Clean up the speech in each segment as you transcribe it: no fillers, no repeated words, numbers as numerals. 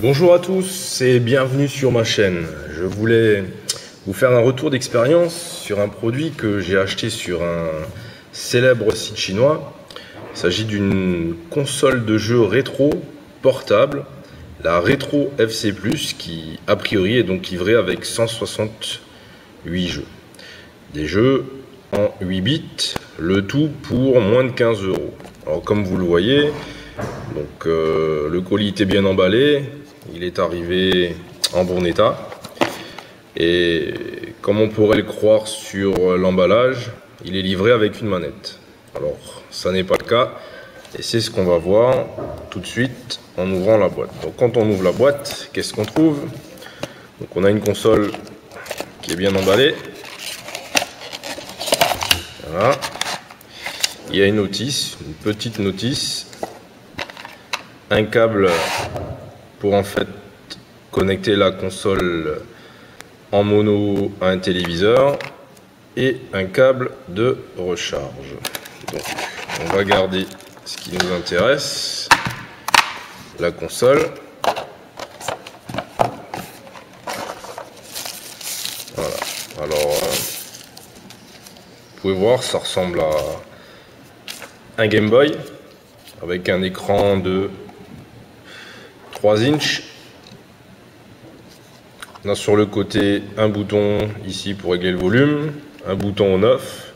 Bonjour à tous et bienvenue sur ma chaîne. Je voulais vous faire un retour d'expérience sur un produit que j'ai acheté sur un célèbre site chinois. Il s'agit d'une console de jeu rétro portable, la Retro FC+, qui a priori est donc livrée avec 168 jeux. Des jeux en 8 bits, le tout pour moins de 15 €. Alors comme vous le voyez, donc, le colis était bien emballé, il est arrivé en bon état. Et comme on pourrait le croire sur l'emballage, il est livré avec une manette. Alors ça n'est pas le cas et c'est ce qu'on va voir tout de suite en ouvrant la boîte. Donc quand on ouvre la boîte, qu'est-ce qu'on trouve? Donc on a une console qui est bien emballée. Voilà. Il y a une notice, une petite notice, un câble pour en fait connecter la console en mono à un téléviseur et un câble de recharge. Donc on va garder ce qui nous intéresse, la console. Voilà. Alors vous pouvez voir, ça ressemble à un Game Boy avec un écran de 3 inches. On a sur le côté un bouton ici pour régler le volume, un bouton on-off,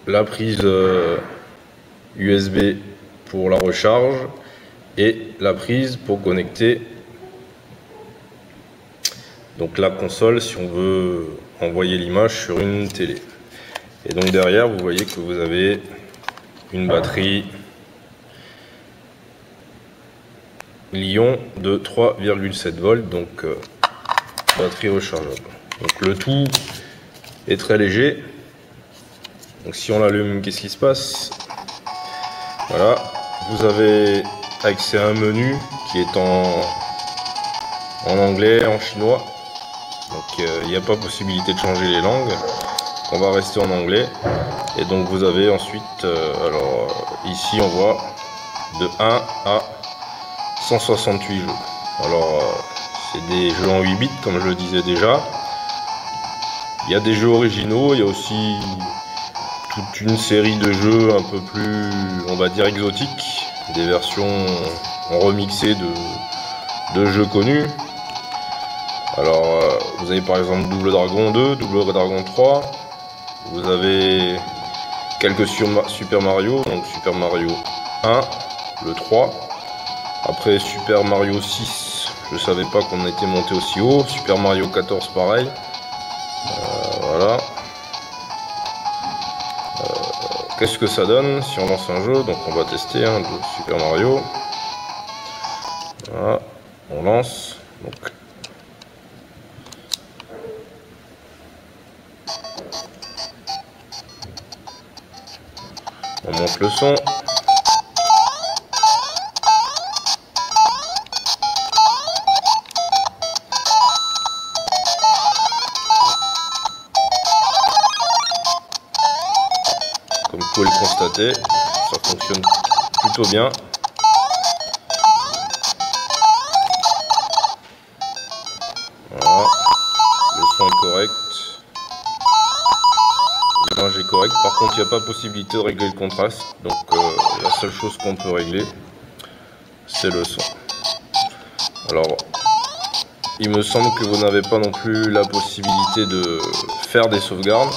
la prise USB pour la recharge et la prise pour connecter donc la console si on veut envoyer l'image sur une télé. Et donc derrière vous voyez que vous avez une batterie Li-ion de 3,7 volts, donc batterie rechargeable. Donc le tout est très léger. Donc si on l'allume, qu'est-ce qui se passe? Voilà, vous avez accès à un menu qui est en anglais, en chinois. Donc il n'y a pas possibilité de changer les langues. On va rester en anglais. Et donc vous avez ensuite, ici on voit de 1 à 168 jeux. Alors c'est des jeux en 8 bits comme je le disais déjà. Il y a des jeux originaux, il y a aussi toute une série de jeux un peu plus, on va dire, exotiques, des versions remixées de jeux connus. Alors vous avez par exemple Double Dragon 2, Double Dragon 3, vous avez quelques Super Mario, donc Super Mario 1, le 3, après Super Mario 6, je savais pas qu'on était monté aussi haut, Super Mario 14 pareil, voilà. Qu'est-ce que ça donne si on lance un jeu? Donc on va tester de Super Mario, voilà, on lance, donc on monte le son. Comme vous pouvez le constater, ça fonctionne plutôt bien. Voilà, le son est correct. L'image est correcte. Par contre, il n'y a pas possibilité de régler le contraste. Donc la seule chose qu'on peut régler, c'est le son. Alors, il me semble que vous n'avez pas non plus la possibilité de faire des sauvegardes.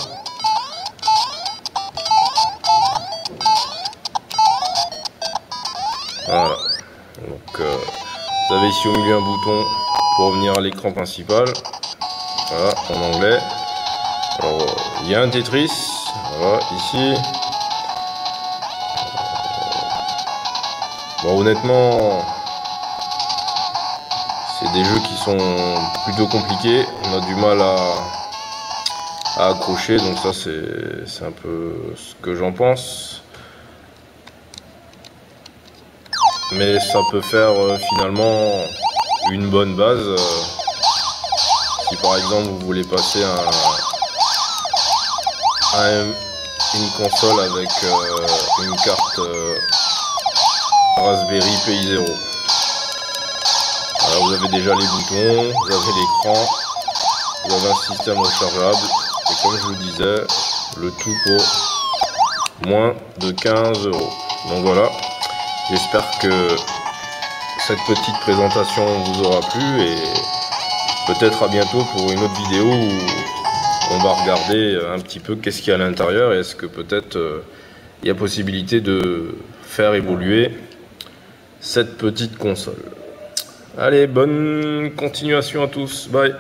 Voilà. Donc, vous avez ici au milieu un bouton pour revenir à l'écran principal. Voilà, en anglais. Alors, il y a un Tetris. Voilà, ici. Bon, honnêtement, c'est des jeux qui sont plutôt compliqués. On a du mal à accrocher, donc ça c'est un peu ce que j'en pense. Mais ça peut faire finalement une bonne base. Si par exemple vous voulez passer une console avec une carte Raspberry Pi 0. Alors, vous avez déjà les boutons, vous avez l'écran, vous avez un système rechargeable et comme je vous disais, le tout pour moins de 15 €. Donc voilà, j'espère que cette petite présentation vous aura plu et peut-être à bientôt pour une autre vidéo où on va regarder un petit peu qu'est-ce qu'il y a à l'intérieur et est-ce que peut-être il y a possibilité de faire évoluer cette petite console. Allez, bonne continuation à tous, bye.